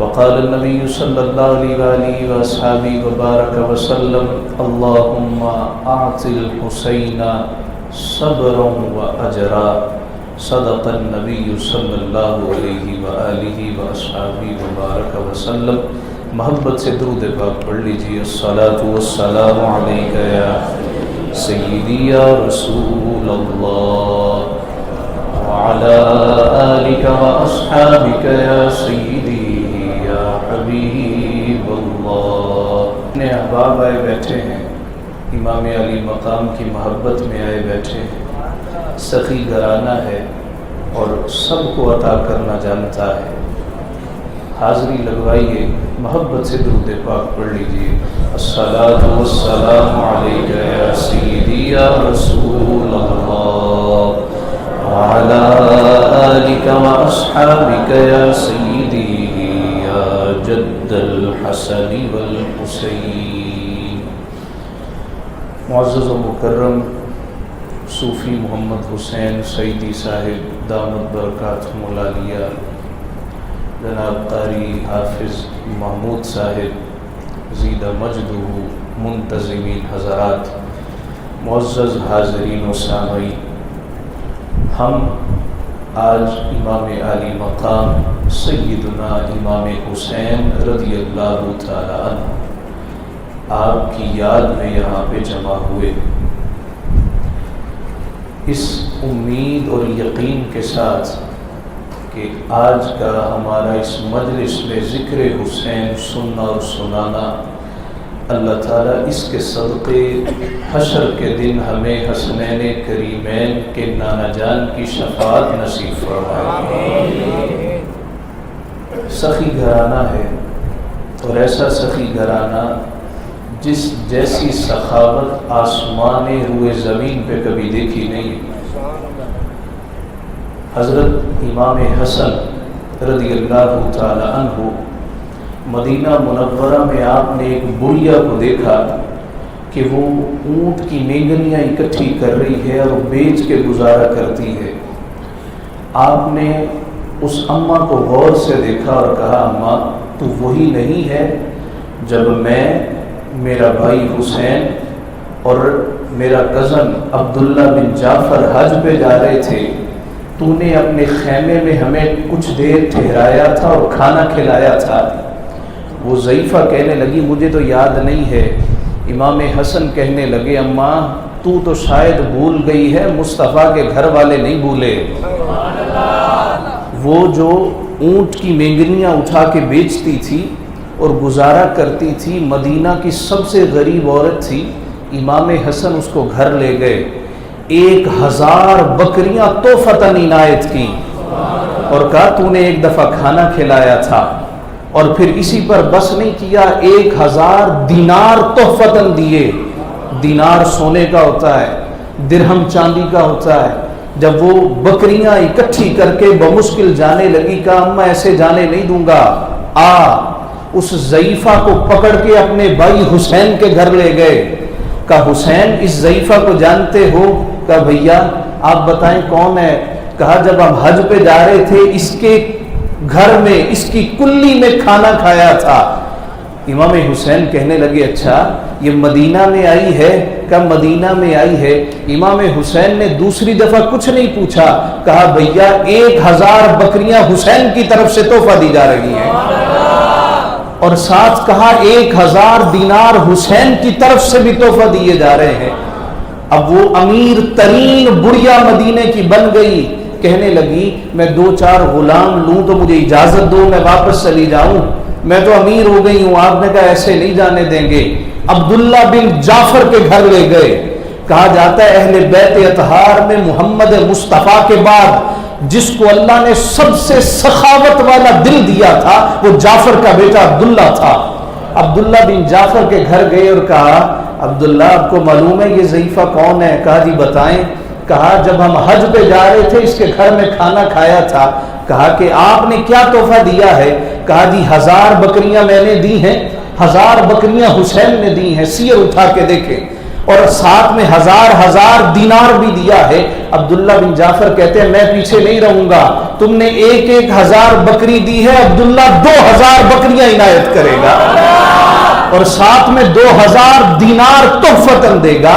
وقال النبي صلى الله عليه وآله وأصحابه وبارك وسلم اللهم أعط الحسين صبرا وأجرا صدق النبي صلى الله عليه وآله وأصحابه وبارك وسلم. محبت سے درود پاک پڑھ لیجیے. الصلاۃ والسلام علیک یا سیدی یا رسول اللہ وعلی آلک واصحابک یا سیدی یا حبیب اللہ. اپنے احباب آئے بیٹھے ہیں, امام علی مقام کی محبت میں آئے بیٹھے ہیں. سخی گھرانہ ہے اور سب کو عطا کرنا جانتا ہے. حاضری لگوائیے, محبت سے درود پاک پڑھ لیجیے. الصلاۃ والسلام علیک یا سیدی یا رسول اللہ وعلی آلک واصحابک یا سیدی یا جد الحسن والحسین. معزز و مکرم صوفی محمد حسین سعیدی صاحب دامت برکاتہم العالیہ, جناب قاری حافظ محمود صاحب زیدہ مجدہ, منتظمین حضرات, معزز حاضرین و سامعین, ہم آج امام علی مقام سیدنا امام حسین رضی اللہ تعالی عنہ آپ کی یاد میں یہاں پہ جمع ہوئے, اس امید اور یقین کے ساتھ کہ آج کا ہمارا اس مجلس میں ذکر حسین سننا اور سنانا, اللہ تعالیٰ اس کے صدقے حشر کے دن ہمیں حسنین کریمین کے نانا جان کی شفاعت نصیب فرمائے. سخی گھرانہ ہے اور ایسا سخی گھرانہ جس جیسی سخاوت آسمان روئے زمین پہ کبھی دیکھی نہیں. حضرت امام حسن رضی اللہ تعالی عنہ مدینہ منورہ میں آپ نے ایک بڑھیا کو دیکھا کہ وہ اونٹ کی مینگنیاں اکٹھی کر رہی ہے اور بیچ کے گزارا کرتی ہے. آپ نے اس اماں کو غور سے دیکھا اور کہا, اماں تو وہی نہیں ہے جب میں, میرا بھائی حسین اور میرا کزن عبداللہ بن جعفر حج پہ جا رہے تھے, تو نے اپنے خیمے میں ہمیں کچھ دیر ٹھہرایا تھا اور کھانا کھلایا تھا. وہ ضعیفہ کہنے لگی مجھے تو یاد نہیں ہے. امام حسن کہنے لگے, اماں تو شاید بھول گئی ہے, مصطفیٰ کے گھر والے نہیں بھولے. وہ جو اونٹ کی مینگنیاں اٹھا کے بیچتی تھی اور گزارا کرتی تھی, مدینہ کی سب سے غریب عورت تھی. امام حسن اس کو گھر لے گئے, 1000 بکریاں تحفتاً عنایت کی اور کہا تو نے ایک دفعہ کھانا کھلایا تھا. اور پھر اسی پر بس نہیں کیا, 1000 دینار تحفتاً دیے. دینار سونے کا ہوتا ہے, درہم چاندی کا ہوتا ہے. جب وہ بکریاں اکٹھی کر کے بمشکل جانے لگی, کہا میں ایسے جانے نہیں دوں گا, اس ضعیفہ کو پکڑ کے اپنے بھائی حسین کے گھر لے گئے. کہا حسین اس ضعیفہ کو جانتے ہو؟ کہا بھیا آپ بتائیں کون ہے؟ کہا جب ہم حج پہ جا رہے تھے اس کے گھر میں, اس کی کلی میں کھانا کھایا تھا. امام حسین کہنے لگے اچھا یہ مدینہ میں آئی ہے؟ کہا مدینہ میں آئی ہے. امام حسین نے دوسری دفعہ کچھ نہیں پوچھا, کہا بھیا 1000 بکریاں حسین کی طرف سے تحفہ دی جا رہی ہیں, اور ساتھ کہا 1000 دینار حسین کی طرف سے بھی تحفہ دیے جا رہے ہیں. اب وہ امیر ترین بڑھیا مدینے کی بن گئی, کہنے لگی میں 2-4 غلام لوں تو مجھے اجازت دو, میں واپس چلی جاؤں, میں تو امیر ہو گئی ہوں. آپ نے کہا ایسے نہیں جانے دیں گے. عبداللہ بن جعفر کے گھر لے گئے. کہا جاتا ہے اہل بیت اطہار میں محمد مصطفیٰ کے بعد جس کو اللہ نے سب سے سخاوت والا دل دیا تھا وہ جعفر کا بیٹا عبداللہ تھا. عبداللہ بن جعفر کے گھر گئے اور کہا عبداللہ آپ کو معلوم ہے یہ ضعیفہ کون ہے؟ کہا جی بتائیں. کہا جب ہم حج پہ جا رہے تھے اس کے گھر میں کھانا کھایا تھا. کہا کہ آپ نے کیا تحفہ دیا ہے؟ کہا جی 1000 بکریاں میں نے دی ہیں, 1000 بکریاں حسین نے دی ہیں. سیر اٹھا کے دیکھیں. اور ساتھ میں ہزار دینار بھی دیا ہے۔ عبداللہ بن جعفر کہتے ہیں میں پیچھے نہیں رہوں گا، تم نے 1000 بکری دی ہے، عبداللہ 2000 بکریاں عنایت کرے گا اور ساتھ میں 2000 دینار تحفتاً دے گا۔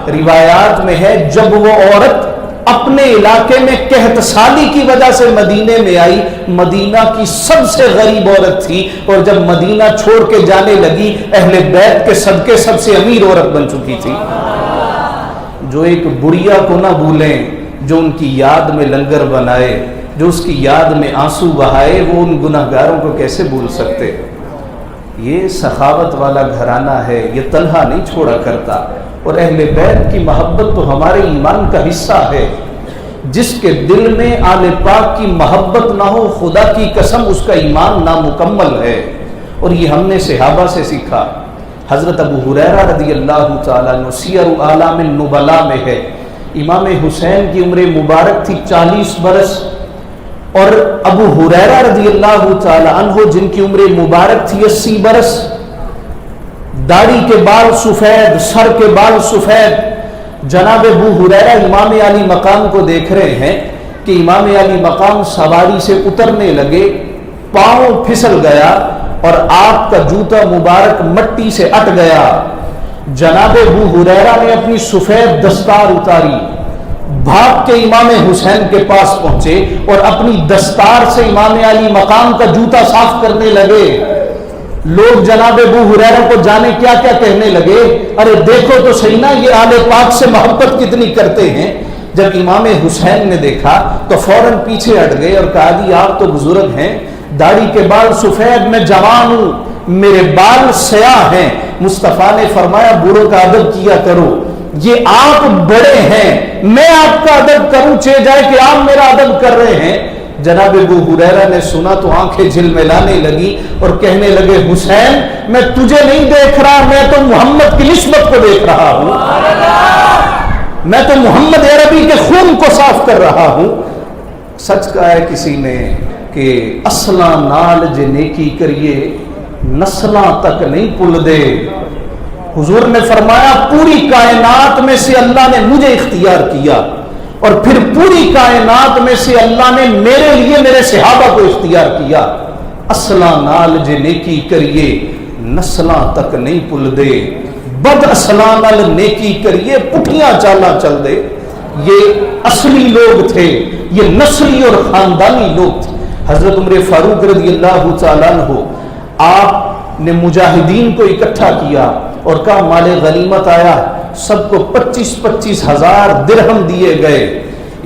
روایات میں ہے جب وہ عورت اپنے علاقے میں قحط سالی کی وجہ سے مدینے میں آئی، مدینہ کی سب سے غریب عورت تھی، اور جب مدینہ چھوڑ کے جانے لگی اہل بیت کے صدقے سب سے امیر عورت بن چکی تھی۔ جو ایک بڑھیا کو نہ بھولیں جو ان کی یاد میں لنگر بنائے، جو اس کی یاد میں آنسو بہائے، وہ ان گناہگاروں کو کیسے بھول سکتے؟ یہ سخاوت والا گھرانہ ہے، یہ تنہا نہیں چھوڑا کرتا، اور اہل بیت کی محبت تو ہمارے ایمان کا حصہ ہے۔ جس کے دل میں آل پاک کی محبت نہ ہو، خدا کی قسم اس کا ایمان نامکمل ہے، اور یہ ہم نے صحابہ سے سیکھا۔ حضرت ابو ہریرہ رضی اللہ تعالیٰ عنہ سیر اعلام النبلاء میں ہے، امام حسین کی عمر مبارک تھی 40 برس، اور ابو ہریرہ رضی اللہ تعالیٰ عنہ جن کی عمر مبارک تھی 80 برس، داڑھی کے بال سفید، سر کے بال سفید۔ جناب ابو ہریرہ امام علی مقام کو دیکھ رہے ہیں کہ امام علی مقام سواری سے اترنے لگے، پاؤں پھسل گیا اور آپ کا جوتا مبارک مٹی سے اٹ گیا۔ جناب ابو ہریرہ نے اپنی سفید دستار اتاری، بھاگ کے امام حسین کے پاس پہنچے اور اپنی دستار سے امام علی مقام کا جوتا صاف کرنے لگے۔ لوگ جناب ابو ہریرہ کو جانے کیا کیا کہنے لگے، ارے دیکھو تو صحیح نا یہ آل پاک سے محبت کتنی کرتے ہیں۔ جب امام حسین نے دیکھا تو فوراً پیچھے ہٹ گئے اور کہا جی آپ تو بزرگ ہیں، داڑھی کے بال سفید، میں جوان ہوں، میرے بال سیاہ ہیں۔ مصطفیٰ نے فرمایا بوڑھوں کا ادب کیا کرو، یہ آپ بڑے ہیں، میں آپ کا ادب کروں چہ جائے کہ آپ میرا ادب کر رہے ہیں۔ جناب ابو ہریرہ نے سنا تو آنکھیں جھلملانے لگی اور کہنے لگے حسین میں تجھے نہیں دیکھ رہا، میں تو محمد کی نسبت کو دیکھ رہا ہوں، میں تو محمد عربی کے خون کو صاف کر رہا ہوں۔ سچ کہا ہے کسی نے کہ اصلاں نال جے نیکی کریے نسلاں تک نہیں پل دے۔ حضور نے فرمایا پوری کائنات میں سے اللہ نے مجھے اختیار کیا، اور پھر پوری کائنات میں سے اللہ نے میرے لیے میرے صحابہ کو اختیار کیا۔ اصلاں نال جے نیکی کریے نسلاں تک نہیں پل دے، بد اصلاں نال نیکی کریے پٹھیاں چالاں چل دے۔ یہ اصلی لوگ تھے، یہ نسلی اور خاندانی لوگ تھے۔ حضرت عمر فاروق رضی اللہ تعالیٰ عنہ آپ نے مجاہدین کو اکٹھا کیا اور کہا مال غنیمت آیا، سب کو 25 ہزار درہم دیے گئے۔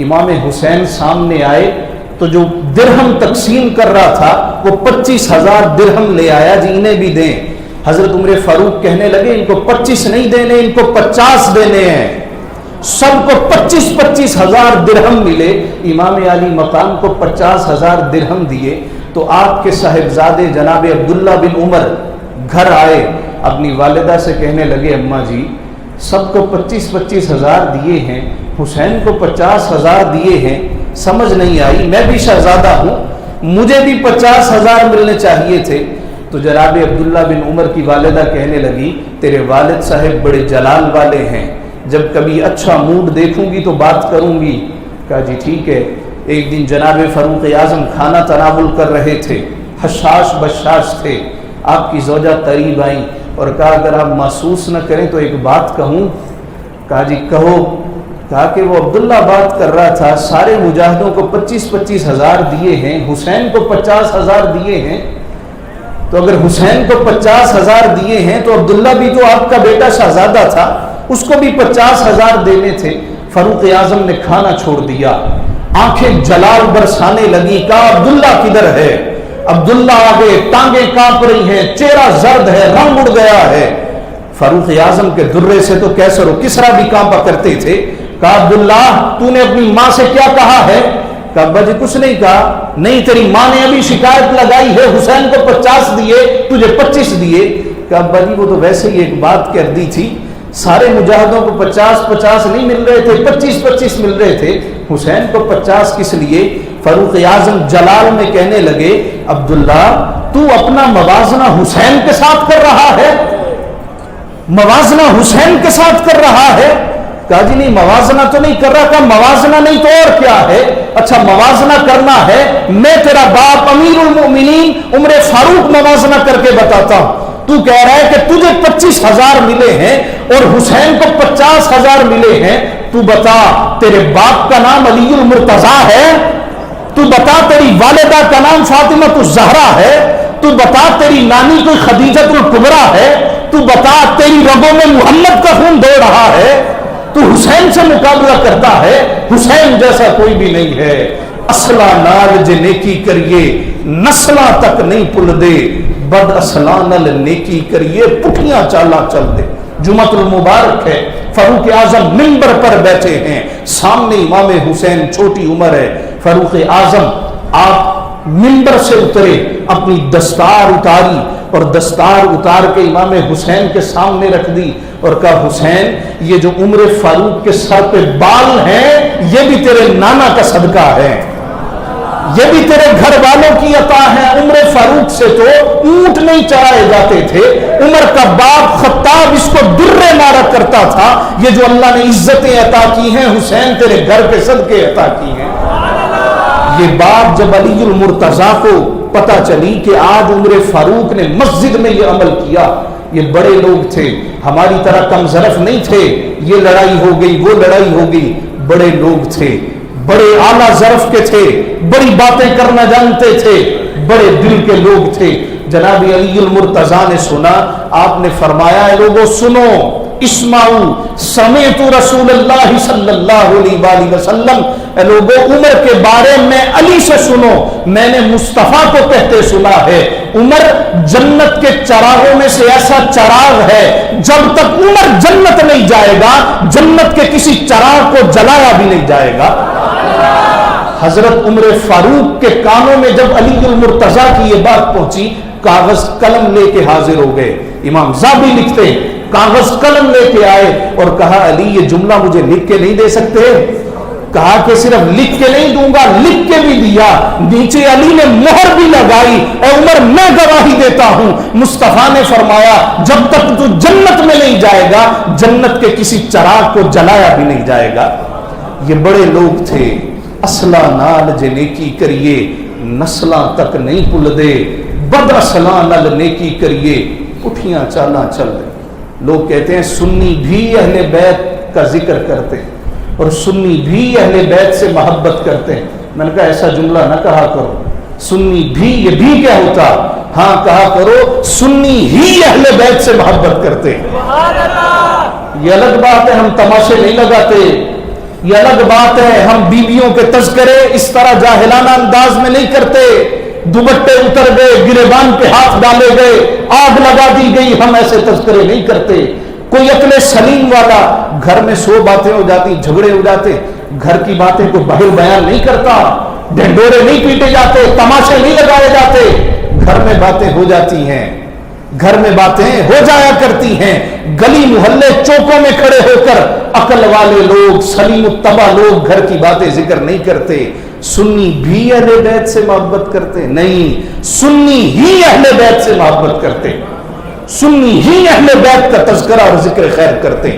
امام حسین سامنے آئے تو جو درہم تقسیم کر رہا تھا وہ 25,000 درہم لے آیا، جی انہیں بھی دیں۔ حضرت عمر فاروق کہنے لگے ان کو 25 نہیں دینے، ان کو 50 دینے ہیں۔ سب کو 25 ہزار درہم ملے۔ امام علی مقام کو 50,000 درہم دیے تو آپ کے صاحبزادے جناب عبداللہ بن عمر گھر آئے، اپنی والدہ سے کہنے لگے اماں جی سب کو 25 ہزار دیے ہیں، حسین کو 50 ہزار دیے ہیں، سمجھ نہیں آئی، میں بھی شہزادہ ہوں، مجھے بھی 50 ہزار ملنے چاہیے تھے۔ تو جناب عبداللہ بن عمر کی والدہ کہنے لگی تیرے والد صاحب بڑے جلال والے ہیں، جب کبھی اچھا موڈ دیکھوں گی تو بات کروں گی۔ کہا جی ٹھیک ہے۔ ایک دن جناب فاروق اعظم کھانا تناول کر رہے تھے، حشاش بشاش تھے، آپ کی زوجہ قریب آئیں اور کہا اگر آپ محسوس نہ کریں تو ایک بات کہوں۔ کہا جی کہو۔ کہا کہ وہ عبداللہ بات کر رہا تھا سارے مجاہدوں کو 25 ہزار دیے ہیں، حسین کو 50 ہزار دیے ہیں، تو اگر حسین کو 50 ہزار دیے ہیں تو عبداللہ بھی جو آپ کا بیٹا شہزادہ تھا اس کو بھی 50 ہزار دینے تھے۔ فاروق اعظم نے کھانا چھوڑ دیا، آنکھیں جلال برسانے لگی، کہا عبداللہ کدھر ہے؟ عبداللہ آگے، ٹانگیں کانپ رہی ہیں، چہرہ زرد ہے، رنگ اڑ گیا ہے۔ فاروق اعظم کے درے سے تو کیسر و کسرا بھی کانپا کرتے تھے۔ کہا عبداللہ تو نے اپنی ماں سے کیا کہا ہے؟ کہا ابا جی کچھ نہیں کہا۔ نہیں تیری ماں نے ابھی شکایت لگائی ہے حسین کو 50 دیے تجھے 25 دیے۔ کہا ابا جی وہ تو ویسے ہی ایک بات کر دی تھی، سارے مجاہدوں کو 50 نہیں مل رہے تھے، 25 مل رہے تھے، حسین کو 50 کس لیے؟ فاروق اعظم جلال میں کہنے لگے عبداللہ تو اپنا موازنہ حسین کے ساتھ کر رہا ہے؟ موازنہ حسین کے ساتھ کر رہا ہے؟ کہا جی نہیں موازنہ تو نہیں کر رہا. کہا موازنہ نہیں تو اور کیا ہے؟ اچھا موازنہ کرنا ہے، میں تیرا باپ امیر المؤمنین عمر فاروق موازنہ کر کے بتاتا ہوں. تو کہہ رہا ہے کہ تجھے 25,000 ملے ہیں اور حسین کو 50,000 ملے ہیں. تو بتا تیرے باپ کا نام علی المرتضیٰ ہے؟ تو بتا تیری والدہ کا نام فاطمہ الزہرا ہے؟ تو بتا تیری نانی کوئی خدیجۃ الکبریٰ ہے؟ تو بتا تیری رگوں میں محمد کا خون دوڑ رہا ہے؟ تو حسین سے مقابلہ کرتا ہے؟ حسین جیسا کوئی بھی نہیں ہے. اصلا نال جے نیکی کریے نسلاں تک نہیں پل دے، بد اصلاں نال نیکی کریے پٹھیاں چالاں چل دے. جمعۃ المبارک ہے، فاروق اعظم منبر پر بیٹھے ہیں، سامنے امام حسین، چھوٹی عمر ہے. فاروق اعظم آپ منبر سے اترے، اپنی دستار اتاری اور دستار اتار کے امام حسین کے سامنے رکھ دی اور کہا حسین یہ جو عمر فاروق کے سر پہ بال ہیں یہ بھی تیرے نانا کا صدقہ ہے، یہ بھی تیرے گھر والوں کی عطا ہے. عمر فاروق سے تو اونٹ نہیں چرائے جاتے تھے، عمر کا باپ خطاب اس کو درے مارا کرتا تھا. یہ جو اللہ نے عزتیں عطا کی ہیں حسین تیرے گھر کے صدقے عطا کی ہیں. یہ بات جب علی المرتضیٰ کو پتہ چلی کہ آج عمر فاروق نے مسجد میں یہ عمل کیا، یہ بڑے لوگ تھے، ہماری طرح کم ظرف نہیں تھے، یہ لڑائی ہو گئی وہ لڑائی ہو گئی، بڑے لوگ تھے، بڑے اعلیٰ ظرف کے تھے، بڑی باتیں کرنا جانتے تھے، بڑے دل کے لوگ تھے. جناب علی المرتضیٰ نے سنا، آپ نے فرمایا اے لوگوں سنو، اسمعوا سمعت رسول اللہ صلی اللہ علیہ وآلہ وسلم. اے لوگوں عمر کے بارے میں علی سے سنو، میں نے مصطفیٰ کو کہتے سنا ہے عمر جنت کے چراغوں میں سے ایسا چراغ ہے جب تک عمر جنت نہیں جائے گا جنت کے کسی چراغ کو جلایا بھی نہیں جائے گا. حضرت عمر فاروق کے کانوں میں جب علی المرتضیٰ کی یہ بات پہنچی، کاغذ قلم لے کے حاضر ہو گئے. امام زابی لکھتے کاغذ قلم لے کے آئے اور کہا علی یہ جملہ مجھے لکھ کے نہیں دے سکتے؟ کہا کہ صرف لکھ کے نہیں دوں گا، لکھ کے بھی دیا. نیچے علی نے مہر بھی لگائی، اے عمر میں گواہی دیتا ہوں. مصطفیٰ نے فرمایا جب تک تو جنت میں نہیں جائے گا جنت کے کسی چراغ کو جلایا بھی نہیں جائے گا. یہ بڑے لوگ تھے. اصلا نال جے نیکی کریے نسلاں تک نہیں پل دے، بد اصلاں نال نیکی کریے پٹھیاں چالاں چل دے. لوگ کہتے ہیں سنی بھی اہل بیت کا ذکر کرتے ہیں اور سنی بھی اہل بیت سے محبت کرتے ہیں. میں نے کہا ایسا جملہ نہ کہا کرو. سنی بھی، یہ بھی کیا ہوتا؟ ہاں کہا کرو سنی ہی اہل بیت سے محبت کرتے ہیں. یہ الگ بات ہے ہم تماشے نہیں لگاتے، یہ الگ بات ہے ہم بیویوں کے تذکرے اس طرح جاہلانہ انداز میں نہیں کرتے. دوپٹے اتر گئے، گریبان پہ ہاتھ ڈالے گئے، آگ لگا دی گئی، ہم ایسے تذکرے نہیں کرتے. کوئی عقل سلیم والا گھر میں 100 باتیں ہو جاتی، جھگڑے ہو جاتے، گھر کی باتیں کو باہر بیان نہیں کرتا، ڈھنڈورے نہیں پیٹے جاتے، تماشے نہیں لگائے جاتے. گھر میں باتیں ہو جاتی ہیں، گھر میں باتیں ہو جایا کرتی ہیں. گلی محلے چوکوں میں کھڑے ہو کر عقل والے لوگ، سلیم الطبع لوگ گھر کی باتیں ذکر نہیں کرتے. سنی بھی اہل بیت سے محبت کرتے نہیں، سنی ہی اہل بیت سے محبت کرتے، سنی ہی اہل بیت کا تذکرہ اور ذکر خیر کرتے.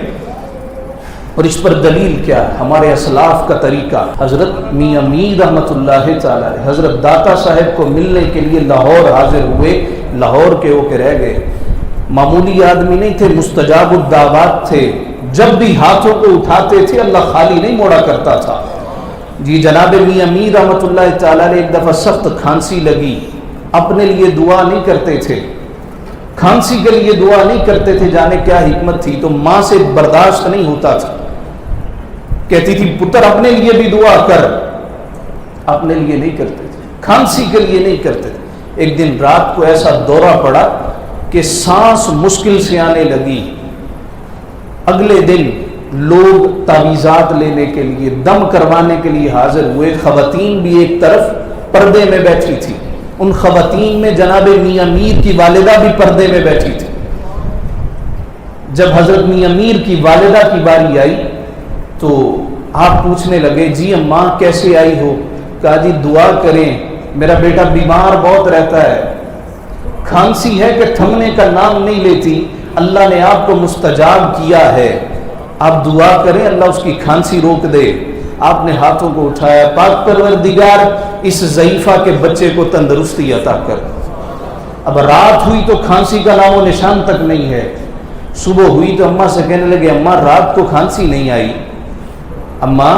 اور اس پر دلیل کیا؟ ہمارے اسلاف کا طریقہ. حضرت میاں میر رحمۃ اللہ تعالی حضرت داتا صاحب کو ملنے کے لیے لاہور حاضر ہوئے، لاہور کے ہو کے رہ گئے. معمولی آدمی نہیں تھے، مستجاب الدعوات تھے. جب بھی ہاتھوں کو اٹھاتے تھے اللہ خالی نہیں موڑا کرتا تھا. جی جناب میاں میر رحمۃ اللہ تعالی نے ایک دفعہ سخت کھانسی لگی، اپنے لیے دعا نہیں کرتے تھے، کھانسی کے لیے دعا نہیں کرتے تھے، جانے کیا حکمت تھی. تو ماں سے برداشت نہیں ہوتا تھا، کہتی تھی پتر اپنے لیے بھی دعا کر. اپنے لیے نہیں کرتے تھے، کھانسی کے لیے نہیں کرتے تھے. ایک دن رات کو ایسا دورہ پڑا کہ سانس مشکل سے آنے لگی. اگلے دن لوگ تعویذات لینے کے لیے، دم کروانے کے لیے حاضر ہوئے. خواتین بھی ایک طرف پردے میں بیٹھی تھی، ان خواتین میں جناب میاں میر کی والدہ بھی پردے میں بیٹھی تھی. جب حضرت میاں میر کی والدہ کی باری آئی تو آپ پوچھنے لگے جی اماں کیسے آئی ہو؟ کہا جی دعا کریں، میرا بیٹا بیمار بہت رہتا ہے، کھانسی ہے کہ تھمنے کا نام نہیں لیتی. اللہ نے آپ کو مستجاب کیا ہے، آپ دعا کریں اللہ اس کی کھانسی روک دے۔ آپ نے ہاتھوں کو اٹھایا، پاک پروردگار اس ضعیفہ کے بچے کو تندرستی عطا کر۔ اب رات ہوئی تو کھانسی کا نام و نشان تک نہیں ہے، صبح ہوئی تو اماں سے کہنے لگے اماں رات کو کھانسی نہیں آئی، اماں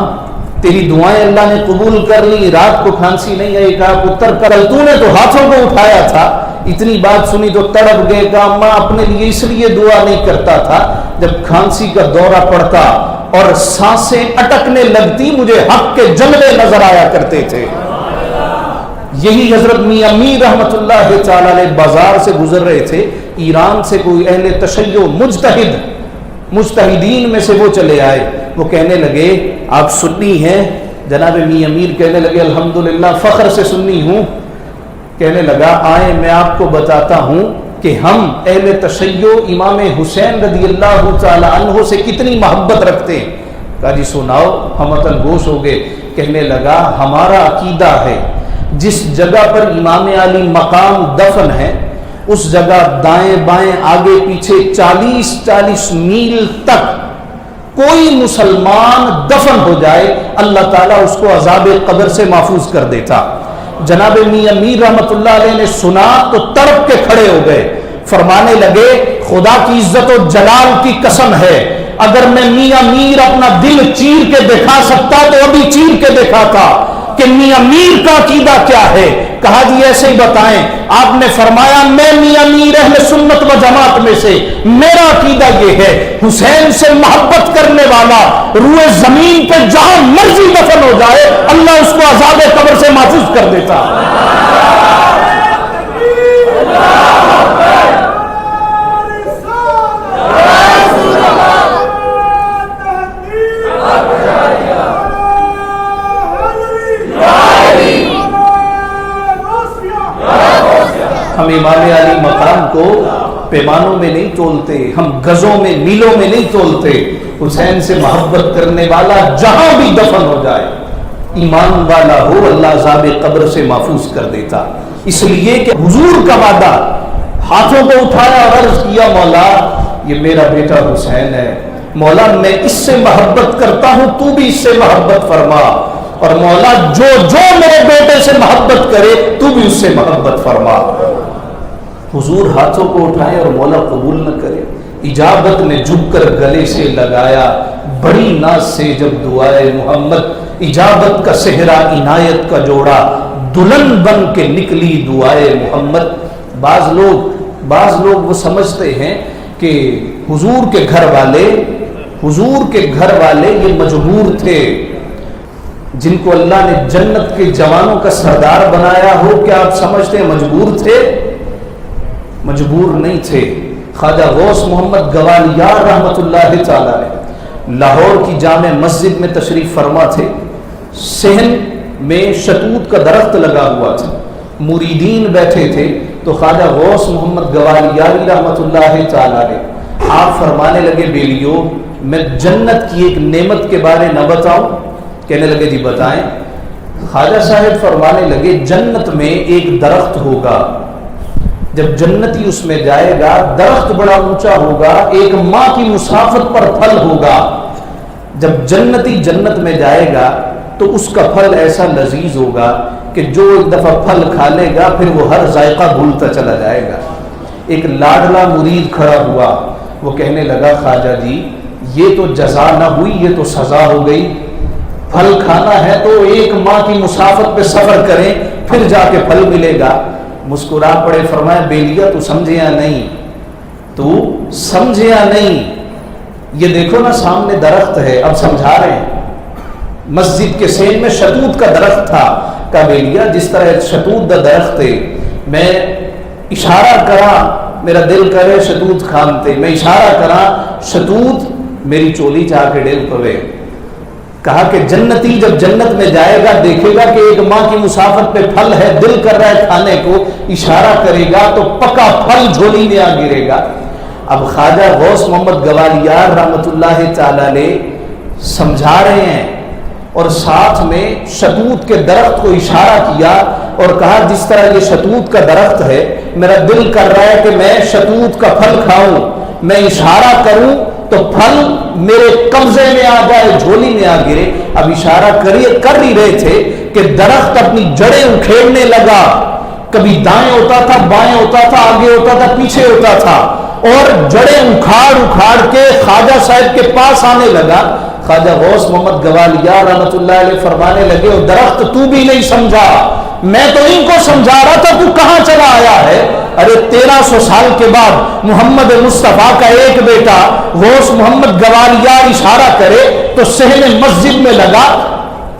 تیری دعائیں اللہ نے قبول کر لی، رات کو کھانسی نہیں آئی۔ کہا پتر کل تو نے تو ہاتھوں کو اٹھایا تھا، اتنی بات سنی تو تڑپ گئے۔ کہا اماں اپنے لیے اس لیے دعا نہیں کرتا تھا، جب کھانسی کا دورہ پڑتا اور سانسیں اٹکنے لگتی مجھے حق کے جلوے نظر آیا کرتے تھے۔ یہی حضرت میاں میر رحمت اللہ تعالی علیہ بازار سے گزر رہے تھے، ایران سے کوئی اہل تشیع مجتہدین میں سے وہ چلے آئے، وہ کہنے لگے آپ سنی ہیں؟ جناب میاں میر کہنے لگے الحمدللہ فخر سے سنی ہوں۔ کہنے لگا آئیں میں آپ کو بتاتا ہوں کہ ہم اہل تشیع امام حسین رضی اللہ تعالی عنہ سے کتنی محبت رکھتے ہیں۔ کہا جی سناؤ، ہم عطن گوش ہو گئے۔ کہنے لگا ہمارا عقیدہ ہے جس جگہ پر امام علی مقام دفن ہے اس جگہ دائیں بائیں آگے پیچھے 40 میل تک کوئی مسلمان دفن ہو جائے اللہ تعالیٰ اس کو عذاب قبر سے محفوظ کر دیتا۔ جناب میاں میر رحمت اللہ علیہ نے سنا تو تڑپ کے کھڑے ہو گئے، فرمانے لگے خدا کی عزت و جلال کی قسم ہے اگر میں میاں میر اپنا دل چیر کے دکھا سکتا تو ابھی چیر کے دکھاتا کہ میاں میر کا عقیدہ کیا ہے۔ کہا جی ایسے ہی بتائیں۔ آپ نے فرمایا میں میاں میر اہل سنت و جماعت میں سے میرا عقیدہ یہ ہے حسین سے محبت کرنے والا روئے زمین پہ جہاں مرضی دفن ہو جائے اللہ اس کو عذاب قبر سے محفوظ کر دیتا۔ ہم امام علی مقام کو پیمانوں میں نہیں تولتے، ہم گزوں میں میلوں میں نہیں تولتے۔ حسین سے محبت کرنے والا جہاں بھی دفن ہو جائے ایمان والا ہو اللہ عذاب قبر سے محفوظ کر دیتا۔ اس لیے کہ حضور کا وعدہ، ہاتھوں کو اٹھایا اور عرض کیا مولا یہ میرا بیٹا حسین ہے، مولا میں اس سے محبت کرتا ہوں تو بھی اس سے محبت فرما، اور مولا جو میرے بیٹے سے محبت کرے تو بھی اس سے محبت فرما۔ حضور ہاتھوں کو اٹھائے اور مولا قبول نہ کرے، اجابت نے جھک کر گلے سے لگایا بڑی ناز سے جب دعائے محمد، اجابت کا صحرا عنایت کا جوڑا دلہن بن کے نکلی دعائے محمد۔ بعض لوگ وہ سمجھتے ہیں کہ حضور کے گھر والے یہ مجبور تھے، جن کو اللہ نے جنت کے جوانوں کا سردار بنایا ہو، کیا آپ سمجھتے ہیں مجبور تھے؟ مجبور نہیں تھے۔ خواجہ غوث محمد گوالیار رحمت اللہ تعالی علیہ لاہور کی جامع مسجد میں تشریف فرما تھے، صحن میں شتوت کا درخت لگا ہوا تھا، مریدین بیٹھے تھے، تو خواجہ غوث محمد گوالیاری رحمت اللہ تعالی علیہ آپ فرمانے لگے بیلیو میں جنت کی ایک نعمت کے بارے نہ بتاؤں؟ کہنے لگے جی بتائیں۔ خواجہ صاحب فرمانے لگے جنت میں ایک درخت ہوگا، جب جنتی اس میں جائے گا درخت بڑا اونچا ہوگا، ایک ماں کی مسافت پر پھل ہوگا، جب جنتی جنت میں جائے گا تو اس کا پھل ایسا لذیذ ہوگا کہ جو ایک دفعہ پھل کھا لے گا پھر وہ ہر ذائقہ بھولتا چلا جائے گا۔ ایک لاڈلا مرید کھڑا ہوا، وہ کہنے لگا خواجہ جی یہ تو جزا نہ ہوئی، یہ تو سزا ہو گئی، پھل کھانا ہے تو ایک ماں کی مسافت پہ سفر کریں پھر جا کے پھل ملے گا۔ مسکرا پڑے، فرمایا بیلیا تو سمجھے یا نہیں؟ یہ دیکھو نا سامنے درخت ہے، اب سمجھا رہے ہیں، مسجد کے سین میں شتوت کا درخت تھا۔ کہا بیلیا جس طرح شتوت کا درخت ہے، میں اشارہ کرا میرا دل کرے شتوت کھانتے، میں اشارہ کرا شتوت میری چولی چاہ کے ڈیل پوے۔ کہا کہ جنتی جب جنت میں جائے گا دیکھے گا کہ ایک ماں کی مسافت پہ پھل ہے، دل کر رہا ہے کھانے کو، اشارہ کرے گا تو پکا پھل جھولی میں آ گرے گا۔ اب خواجہ غوث محمد گوالیار رحمت اللہ تعالی علیہ سمجھا رہے ہیں اور ساتھ میں شتوت کے درخت کو اشارہ کیا اور کہا جس طرح یہ شتوت کا درخت ہے میرا دل کر رہا ہے کہ میں شتوت کا پھل کھاؤں، میں اشارہ کروں تو پھل میرے قبضے میں آ جائے، جھولی میں آ گرے۔ اب اشارہ کر ہی رہے تھے کہ درخت اپنی جڑیں اکھیڑنے لگا، کبھی دائیں ہوتا تھا، بائیں ہوتا تھا، آگے ہوتا تھا، پیچھے ہوتا تھا، اور جڑیں اکھاڑ کے خواجہ صاحب کے پاس آنے لگا۔ خواجہ غوث محمد گوالیار رحمۃ اللہ علیہ فرمانے لگے، اور درخت تو بھی نہیں سمجھا، میں تو ان کو سمجھا رہا تھا، تو کہاں چلا آیا ہے؟ ارے 1300 سال کے بعد محمد مصطفیٰ کا ایک بیٹا غوث محمد گوالیار اشارہ کرے تو صحن مسجد میں لگا،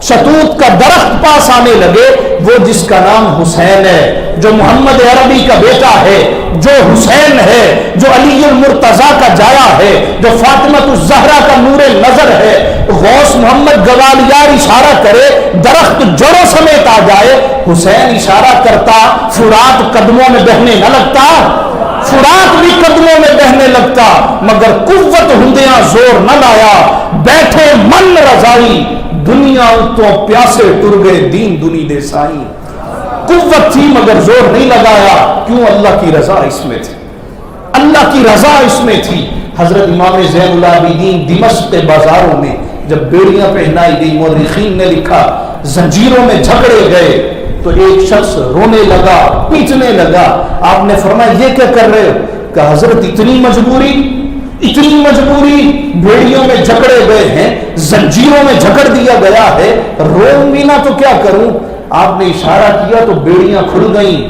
شتوت کا درخت پاس آنے لگے، وہ جس کا نام حسین ہے، جو محمد عربی کا بیٹا ہے، جو حسین ہے، جو علی المرتضیٰ کا جایا ہے، جو فاطمہ الزہرا کا نور نظر ہے، غوث محمد گوالیار اشارہ کرے درخت جڑوں سمیت آ جائے، حسین اشارہ کرتا فرات قدموں میں بہنے نہ لگتا، فرات بھی قدموں میں بہنے لگتا، مگر قوت ہندیاں زور نہ لایا، بیٹھے من رضائی، دنیا تو پیاسے ٹر گئے، دین دنی دے سائی۔ قوت تھی مگر زور نہیں لگایا، کیوں؟ اللہ کی رضا اس میں تھی، اللہ کی رضا اس میں تھی۔ حضرت امام زین العابدین دمشق کے بازاروں میں جب بیڑیاں پہنائی گئی، مورخین نے لکھا زنجیروں میں جھگڑے گئے تو ایک شخص رونے لگا، پیٹنے لگا۔ آپ نے فرمایا یہ کیا کر رہے ہو؟ کہ حضرت اتنی مجبوری، بھیڑیوں میں جھگڑے گئے ہیں، زنجیروں میں جھگڑ دیا گیا ہے، روؤں بھی نہ تو کیا کروں؟ آپ نے اشارہ کیا تو بیڑیاں کھل گئیں،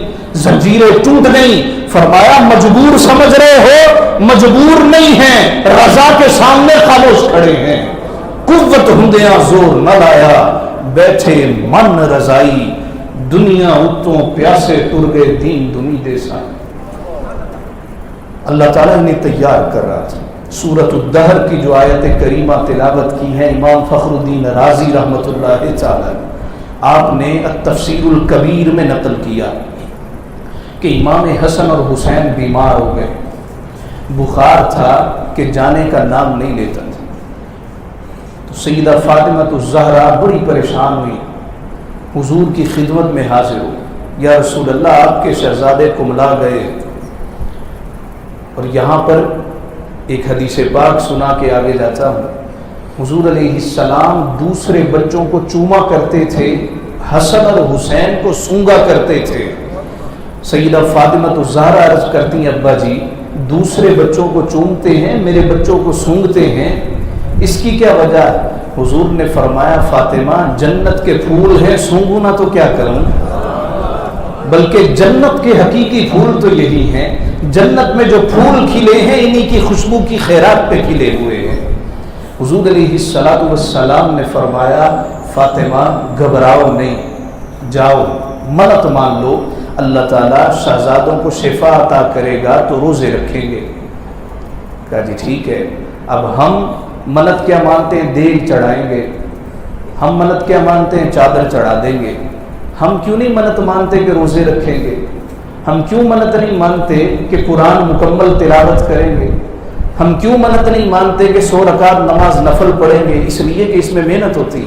زنجیریں ٹوٹ گئیں۔ فرمایا مجبور سمجھ رہے ہو، مجبور نہیں ہیں، رضا کے سامنے خاموش کھڑے ہیں۔ قوت ہندیاں زور نہ لایا، بیٹھے من رضائی، دنیا اتوں پیاسے ٹر گئے، دین دنی دے سائی۔ اللہ تعالیٰ انہیں تیار کر رہا تھا۔ سورۃ الدہر کی جو آیت کریمہ تلاوت کی ہے امام فخر الدین رازی رحمۃ اللہ تعالیٰ، آپ نے التفسیر الکبیر میں نقل کیا کہ امام حسن اور حسین بیمار ہو گئے، بخار تھا کہ جانے کا نام نہیں لیتا تھا، تو سیدہ فاطمہ الزہرا بڑی پریشان ہوئی، حضور کی خدمت میں حاضر ہو، یا رسول اللہ آپ کے شہزادے کملا گئے۔ اور یہاں پر ایک حدیث پاک سنا کے آگے جاتا ہوں، حضور علیہ السلام دوسرے بچوں کو چوما کرتے تھے، حسن اور حسین کو سونگا کرتے تھے۔ سیدہ فاطمہ الزہرا عرض کرتی ہیں ابا جی دوسرے بچوں کو چومتے ہیں، میرے بچوں کو سونگتے ہیں، اس کی کیا وجہ؟ حضور نے فرمایا فاطمہ جنت کے پھول ہیں، سونگوں نہ تو کیا کروں، بلکہ جنت کے حقیقی پھول تو یہی ہیں، جنت میں جو پھول کھلے ہیں انہی کی خوشبو کی خیرات پہ کھلے ہوئے ہیں۔ حضور علیہ السلام نے فرمایا فاطمہ گھبراؤ نہیں، جاؤ منت مان لو، اللہ تعالیٰ شہزادوں کو شفا عطا کرے گا تو روزے رکھیں گے۔ کہا جی ٹھیک ہے، اب ہم منت کیا مانتے ہیں؟ دیگ چڑھائیں گے۔ ہم منت کیا مانتے ہیں؟ چادر چڑھا دیں گے۔ ہم کیوں نہیں منت مانتے کہ روزے رکھیں گے؟ ہم کیوں منت نہیں مانتے کہ قرآن مکمل تلاوت کریں گے؟ ہم کیوں منت نہیں مانتے کہ 100 رکعت نماز نفل پڑھیں گے؟ اس لیے کہ اس میں محنت ہوتی،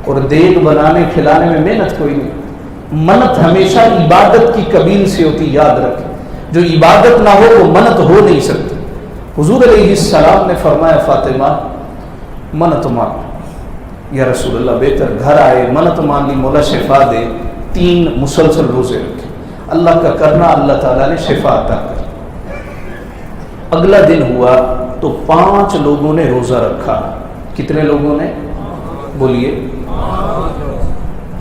اور دیگ بنانے کھلانے میں محنت کوئی نہیں۔ منت ہمیشہ عبادت کی قبیل سے ہوتی، یاد رکھیں، جو عبادت نہ ہو وہ منت ہو نہیں سکتی۔ حضور علیہ السلام نے فرمایا فاطمہ منت مان، یا رسول اللہ بہتر گھر آئے، منت مان لی، مولا شفا دے، 3 مسلسل روزے رکھے، اللہ کا کرنا، اللہ تعالیٰ نے شفا عطا کر۔ اگلا دن ہوا تو 5 لوگوں نے روزہ رکھا۔ کتنے لوگوں نے؟ بولیے۔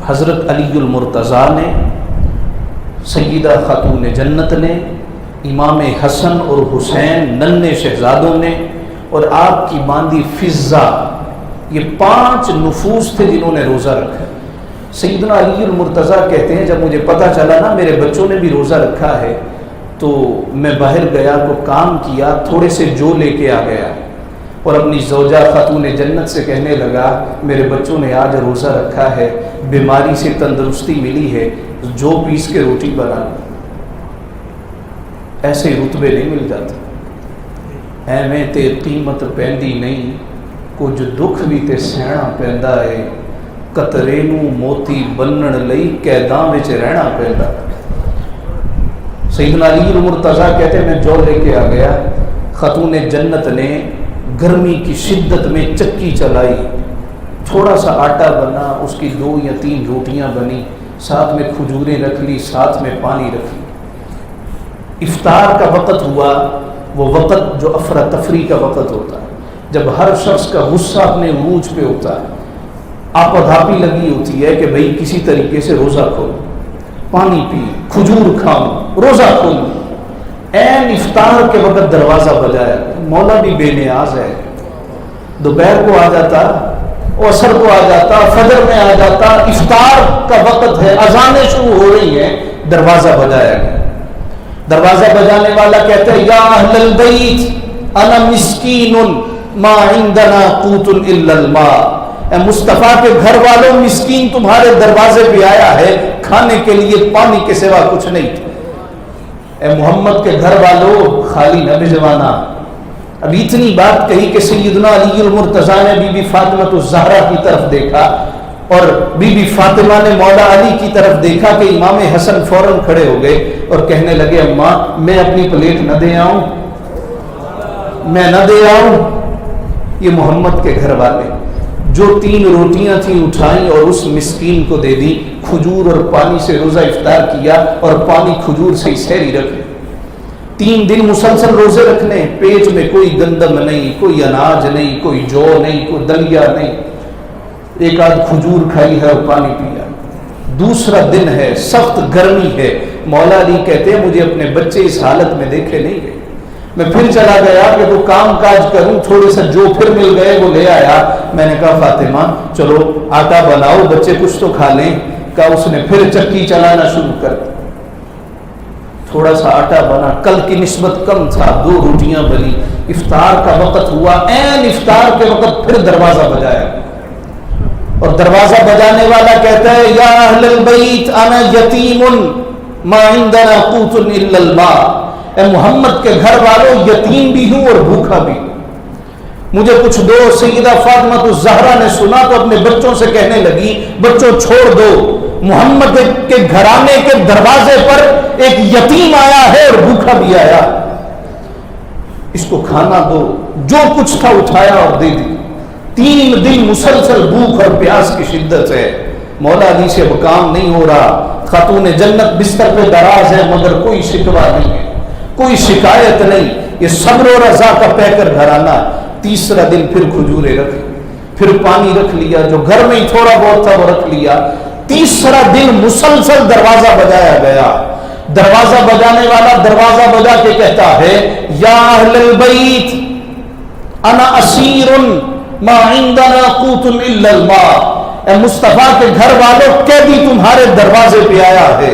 حضرت علی المرتضیٰ نے، سیدہ خاتون جنت نے، امام حسن اور حسین ننھے شہزادوں نے، اور آپ کی باندی فضہ، یہ 5 نفوس تھے جنہوں نے روزہ رکھا۔ سیدنا علی المرتضیٰ کہتے ہیں جب مجھے پتہ چلا نا میرے بچوں نے بھی روزہ رکھا ہے تو میں باہر گیا تو کام کیا، تھوڑے سے جو لے کے آ گیا اور اپنی زوجہ خاتون جنت سے کہنے لگا میرے بچوں نے آج روزہ رکھا ہے، بیماری سے تندرستی ملی ہے، جو پیس کے روٹی بنا۔ ایسے رتبے نہیں مل جاتے۔ ایویں تے قیمت پیندی نہیں، کچھ دکھ بھی تے سہنا پیندا ہے، قطرے نو موتی بنن لئی قیداں وچ رہنا پیندا۔ سیدنا علی المرتضیٰ کہتے ہیں میں جو لے کے آ گیا، خاتون جنت نے گرمی کی شدت میں چکی چلائی، تھوڑا سا آٹا بنا، اس کی 2 یا 3 روٹیاں بنی، ساتھ میں کھجوریں رکھ لی، ساتھ میں پانی رکھ لی۔ افطار کا وقت ہوا، وہ وقت جو افراتفری کا وقت ہوتا ہے، جب ہر شخص کا غصہ اپنے عروج پہ ہوتا ہے، آپا دھاپی لگی ہوتی ہے کہ بھئی کسی طریقے سے روزہ کھولو، پانی پی، کھجور کھاؤ، روزہ کھولو۔ این افطار کے وقت دروازہ بجایا، مولا بھی بے نیاز ہے، دوپہر کو آ جاتا، عصر کو آ جاتا، فجر میں آ جاتا، افطار کا وقت ہے، اذانیں شروع ہو رہی ہیں، دروازہ بجایا گیا۔ دروازہ بجانے والا کہتا ہے یا اہل البیت انا مسکین ما عندنا قوت الا الماء، اے مصطفیٰ کے گھر والوں، مسکین تمہارے دروازے پہ آیا ہے، کھانے کے لیے پانی کے سوا کچھ نہیں۔ اے محمد کے گھر والوں، خالی نہ بھجوانا۔ اب اتنی بات کہی کہ سیدنا علی المرتضیٰ نے بی بی فاطمہ الزہرا کی طرف دیکھا، اور بی بی فاطمہ نے مولا علی کی طرف دیکھا کہ امام حسن فوراً کھڑے ہو گئے اور کہنے لگے اماں میں اپنی پلیٹ نہ دے آؤں، میں نہ دے آؤں۔ یہ محمد کے گھر والے جو 3 روٹیاں تھیں اٹھائیں اور اس مسکین کو دے دی، کھجور اور پانی سے روزہ افطار کیا، اور پانی کھجور سے سحری رکھے۔ 3 دن مسلسل روزے رکھنے، پیٹ میں کوئی گندم نہیں، کوئی اناج نہیں، کوئی جو نہیں، کوئی دلیا نہیں، ایک آدھ کھجور کھائی ہے اور پانی پیا۔ دوسرا دن ہے، سخت گرمی ہے، مولا علی کہتے ہیں مجھے اپنے بچے اس حالت میں دیکھے نہیں گئے، میں پھر چلا گیا کہ وہ کام کاج کروں، تھوڑے سے جو پھر مل گئے وہ لے آیا۔ میں نے کہا فاطمہ چلو آٹا بناؤ، بچے کچھ تو کھا لیں۔ کہا اس نے پھر چکی چلانا شروع کر دی، تھوڑا سا آٹا بنا، کل کی نسبت کم تھا، 2 روٹیاں بنی۔ افطار کا وقت ہوا، این افطار کے وقت پھر دروازہ بجایا، اور دروازہ بجانے والا کہتا ہے یا اہل البیت انا یتیم ما عندنا قوت الا الماء، اے محمد کے گھر والوں یتیم بھی ہوں اور بھوکا بھی ہوں، مجھے کچھ دو۔ سیدہ فاطمہ الزہرا نے سنا تو اپنے بچوں سے کہنے لگی بچوں چھوڑ دو، محمد کے گھرانے کے دروازے پر ایک یتیم آیا ہے اور بھوکا بھی آیا، اس کو کھانا دو۔ جو کچھ تھا اٹھایا اور دے دی۔ 3 دن مسلسل بھوک اور پیاس کی شدت ہے، مولا علی سے اب کام نہیں ہو رہا۔ خاتون جنت بستر پہ دراز ہے مگر کوئی شکوہ نہیں ہے، کوئی شکایت نہیں، یہ صبر و رضا کا پہ کر گھرانا۔ تیسرا دن پھر کھجورے رکھ، پھر پانی رکھ لیا، جو گھر میں ہی تھوڑا بہت تھا وہ رکھ لیا۔ تیسرا دن مسلسل دروازہ بجایا گیا۔ دروازہ بجانے والا دروازہ بجا کے کہتا ہے یا اہل البیت انا اسیر ما عندنا قوت الا الماء، اے مصطفیٰ کے گھر والوں قیدی تمہارے دروازے پہ آیا ہے،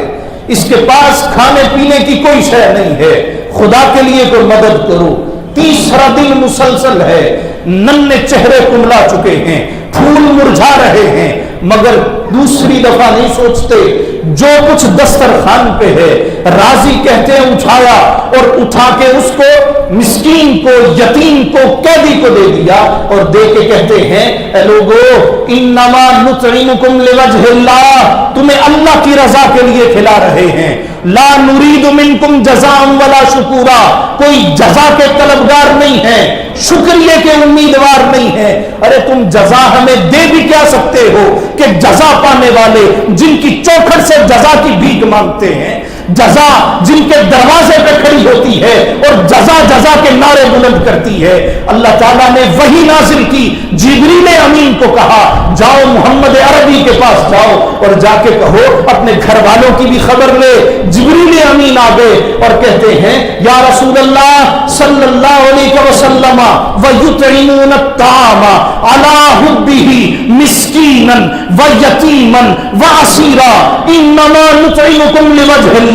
اس کے پاس کھانے پینے کی کوئی شے نہیں ہے، خدا کے لیے کوئی مدد کرو۔ تیسرا دن مسلسل ہے، ننھے چہرے کملا چکے ہیں، پھول مرجھا رہے ہیں، مگر دوسری دفعہ نہیں سوچتے، جو کچھ دسترخوان پہ ہے راضی کہتے ہیں اٹھایا، اور اٹھا کے اس کو مسکین کو، یتیم کو، قیدی کو دے دیا، اور دے کے کہتے ہیں اے لوگو انما نطعمکم لوجہ اللہ، تمہیں اللہ کی رضا کے لیے کھلا رہے ہیں، لا نرید منکم جزاء ولا شکورا، کوئی جزا کے طلبگار نہیں ہے، شکریہ کے امیدوار نہیں ہے۔ ارے تم جزا ہمیں دے بھی کیا سکتے ہو کہ جزا پانے والے جن کی چوکھٹ سے جزا کی بھیک مانگتے ہیں، جزا جن کے دروازے پہ کھڑی ہوتی ہے اور جزا جزا کے نعرے بلند کرتی ہے، اللہ تعالیٰ نے وحی نازل کی، جبریل امین کو کہا جاؤ محمد عربی کے پاس جاؤ اور جا کے کہو اپنے گھر والوں کی بھی خبر لے۔ جبریل امین آ گئے اور کہتے ہیں یا رسول اللہ صلی اللہ علیہ وسلم وَيُطْعِمُونَ الطَّعَامَ عَلَى حُبِّهِ مِسْكِينًا وَيَتِيمًا وَأَسِيرًا إِنَّمَا نُطْعِمُكُمْ لِوَجْهِ اللَّهِ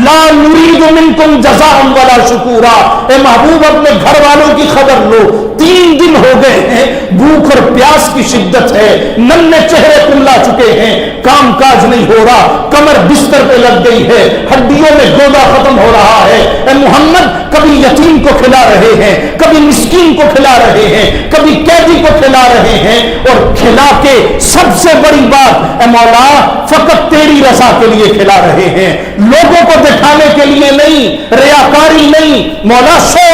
لَا نُرِيدُ مِنكُمْ جَزَاءً وَلَا شُكُورًا۔ اے محبوب اپنے گھر والوں کی خبر لو، 3 دن ہو گئے ہیں، بھوک اور پیاس کی شدت ہے، ننھے چہرے کملا چکے ہیں، کام کاج نہیں ہو رہا، کمر بستر پہ لگ گئی ہے، ہڈیوں میں گودا ختم ہو رہا ہے۔ اے محمد کبھی یتیم کو کھلا رہے ہیں، کبھی مسکین کو کھلا رہے ہیں، کبھی قیدی کو کھلا رہے ہیں، اور کھلا کے سب سے بڑی بات اے مولا فقط تیری رضا کے لیے کھلا رہے ہیں، لوگوں کو دکھانے کے لیے نہیں، ریاکاری نہیں، مولا شو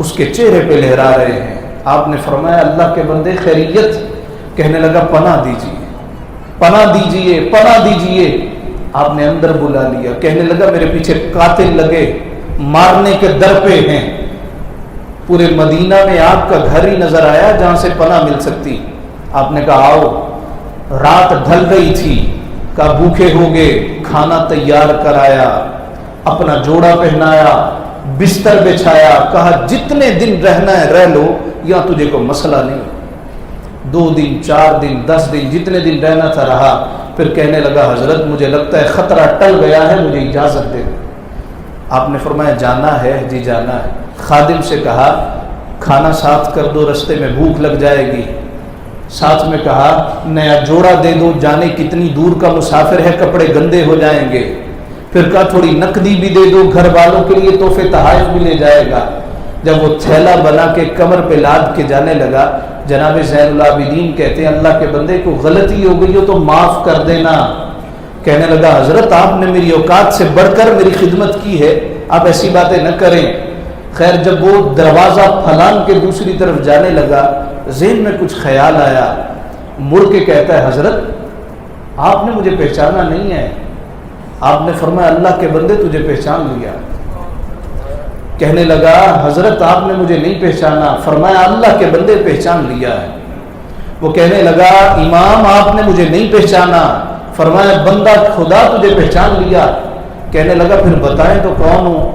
اس کے چہرے پہ لہرا رہے ہیں۔ آپ نے فرمایا اللہ کے بندے خیریت؟ کہنے لگا پناہ دیجیے، پناہ دیجیے، پناہ دیجیے۔ آپ نے اندر بلا لیا، کہنے لگا میرے پیچھے قاتل لگے، مارنے کے در پہ ہیں۔ پورے مدینہ میں آپ کا گھر ہی نظر آیا جہاں سے پناہ مل سکتی۔ آپ نے کہا آؤ، رات ڈھل گئی تھی، کہا بھوکے ہو گئے، کھانا تیار کرایا، اپنا جوڑا پہنایا، بستر بچھایا، کہا جتنے دن رہنا ہے رہ لو، یا تجھے کوئی مسئلہ نہیں۔ 2 دن 4 دن 10 دن جتنے دن رہنا تھا رہا۔ پھر کہنے لگا حضرت مجھے لگتا ہے خطرہ ٹل گیا ہے، مجھے اجازت دے دو۔ آپ نے فرمایا جانا ہے؟ جی جانا ہے۔ خادم سے کہا کھانا ساتھ کر دو، رستے میں بھوک لگ جائے گی۔ ساتھ میں کہا نیا جوڑا دے دو، جانے کتنی دور کا مسافر ہے، کپڑے گندے ہو جائیں گے۔ پھر کہا تھوڑی نقدی بھی دے دو، گھر والوں کے لیے تحفے تحائف بھی لے جائے گا۔ جب وہ تھیلا بنا کے کمر پہ لاد کے جانے لگا، جناب زین العابدین کہتے ہیں اللہ کے بندے کو غلطی ہو گئی ہو تو معاف کر دینا۔ کہنے لگا حضرت آپ نے میری اوقات سے بڑھ کر میری خدمت کی ہے، آپ ایسی باتیں نہ کریں۔ خیر جب وہ دروازہ پھلان کے دوسری طرف جانے لگا، ذہن میں کچھ خیال آیا، مڑ کے کہتا ہے حضرت آپ نے مجھے پہچانا نہیں ہے؟ آپ نے فرمایا اللہ کے بندے تجھے پہچان لیا۔ کہنے لگا حضرت آپ نے مجھے نہیں پہچانا۔ فرمایا اللہ کے بندے پہچان لیا ہے۔ وہ کہنے لگا امام آپ نے مجھے نہیں پہچانا۔ فرمایا بندہ خدا تجھے پہچان لیا۔ کہنے لگا پھر بتائیں تو کون ہوں؟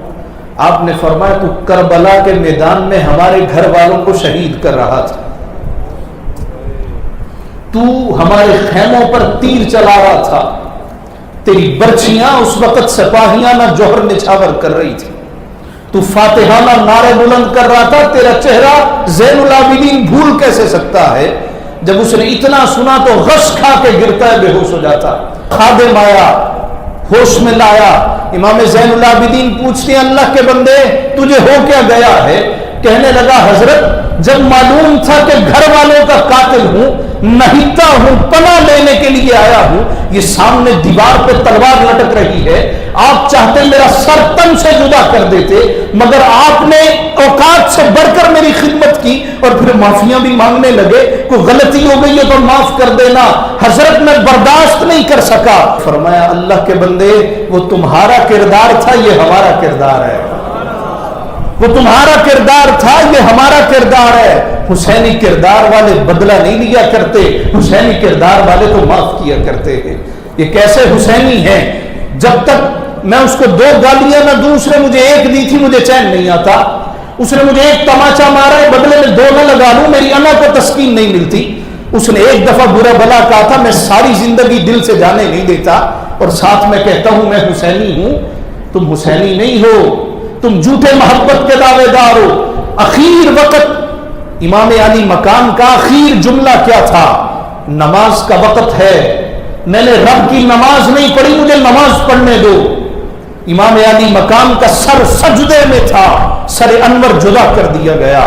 آپ نے فرمایا تو کربلا کے میدان میں ہمارے گھر والوں کو شہید کر رہا تھا، تو ہمارے خیموں پر تیر چلا رہا تھا، تیری برچیاں اس وقت سپاہیانہ جوہر نچھاور کر رہی تھی، تو فاتحانہ نعرے بلند کر رہا تھا، تیرا چہرہ زین العابدین بھول کیسے سکتا ہے؟ جب اس نے اتنا سنا تو غش کھا کے گرتا ہے، بے ہوش ہو جاتا۔ خادم آیا، ہوش میں لایا۔ امام زین العابدین پوچھتے ہیں اللہ کے بندے تجھے ہو کیا گیا ہے؟ کہنے لگا حضرت جب معلوم تھا کہ گھر والوں کا قاتل ہوں، نہیتا ہوں، پناہ لینے کے لیے آیا ہوں، یہ سامنے دیوار پہ تلوار لٹک رہی ہے، آپ چاہتے میرا سر تن سے جدا کر دیتے، مگر آپ نے اوقات سے بڑھ کر میری خدمت کی اور پھر معافیاں بھی مانگنے لگے، کوئی غلطی ہو گئی ہے تو معاف کر دینا۔ حضرت میں برداشت نہیں کر سکا۔ فرمایا اللہ کے بندے وہ تمہارا کردار تھا، یہ ہمارا کردار ہے، وہ تمہارا کردار تھا، یہ ہمارا کردار ہے۔ حسینی کردار والے بدلہ نہیں لیا کرتے، حسینی کردار والے تو معاف کیا کرتے ہیں۔ یہ کیسے حسینی ہیں؟ جب تک میں اس کو 2 گالیاں نہ دوں، اس نے مجھے 1 دی تھی، مجھے چین نہیں آتا۔ اس نے مجھے 1 تماچا مارا ہے، بدلے میں 2 نہ لگا لوں، میری انا کو تسکین نہیں ملتی۔ اس نے 1 دفعہ برا بلا کہا تھا، میں ساری زندگی دل سے جانے نہیں دیتا، اور ساتھ میں کہتا ہوں میں حسینی ہوں۔ تم حسینی نہیں ہو، تم جھوٹے محبت کے دعوے دار ہو۔ اخیر وقت امام علی مقام کا اخیر جملہ کیا تھا؟ نماز کا وقت ہے، میں نے رب کی نماز نہیں پڑھی، مجھے نماز پڑھنے دو۔ امام علی مقام کا سر سجدے میں تھا، سر انور جدا کر دیا گیا۔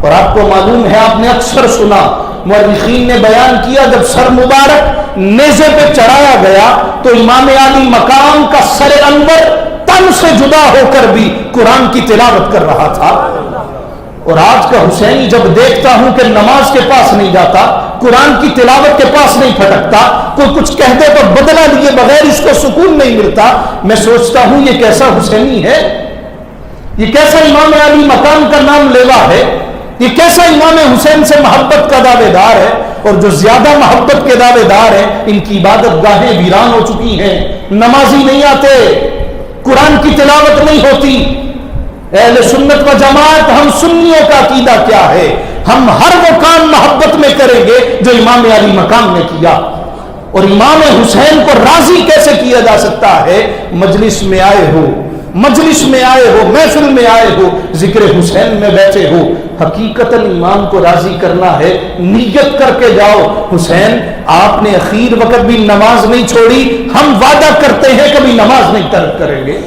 اور آپ کو معلوم ہے، آپ نے اکثر سنا، مورخین نے بیان کیا، جب سر مبارک نیزے پہ چڑھایا گیا تو امام علی مقام کا سر انور تن سے جدا ہو کر بھی قرآن کی تلاوت کر رہا تھا۔ اور آج کا حسینی جب دیکھتا ہوں کہ نماز کے پاس نہیں جاتا، قرآن کی تلاوت کے پاس نہیں پھٹکتا، کوئی کچھ کہہ دے تو بدلہ لیے بغیر اس کو سکون نہیں ملتا، میں سوچتا ہوں یہ کیسا حسینی ہے، یہ کیسا امام علی مقام کا نام لیوا ہے، یہ کیسا امام حسین سے محبت کا دعوے دار ہے۔ اور جو زیادہ محبت کے دعوے دار ہیں ان کی عبادت گاہیں ویران ہو چکی ہیں، نمازی نہیں آتے، قرآن کی تلاوت نہیں ہوتی۔ اہل سنت و جماعت ہم سنیوں کا عقیدہ کیا ہے؟ ہم ہر وہ کام محبت میں کریں گے جو امام علی مقام نے کیا۔ اور امام حسین کو راضی کیسے کیا جا سکتا ہے؟ مجلس میں آئے ہو، مجلس میں آئے ہو، محفل میں آئے ہو، ذکر حسین میں بیٹھے ہو، حقیقتاً امام کو راضی کرنا ہے، نیت کر کے جاؤ حسین آپ نے اخیر وقت بھی نماز نہیں چھوڑی، ہم وعدہ کرتے ہیں کبھی نماز نہیں ترک کریں گے۔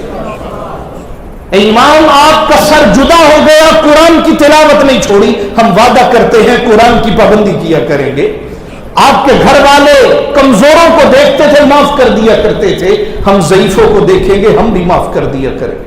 امام آپ کا سر جدا ہو گیا، قرآن کی تلاوت نہیں چھوڑی، ہم وعدہ کرتے ہیں قرآن کی پابندی کیا کریں گے۔ آپ کے گھر والے کمزوروں کو دیکھتے تھے، معاف کر دیا کرتے تھے، ہم ضعیفوں کو دیکھیں گے، ہم بھی معاف کر دیا کریں گے۔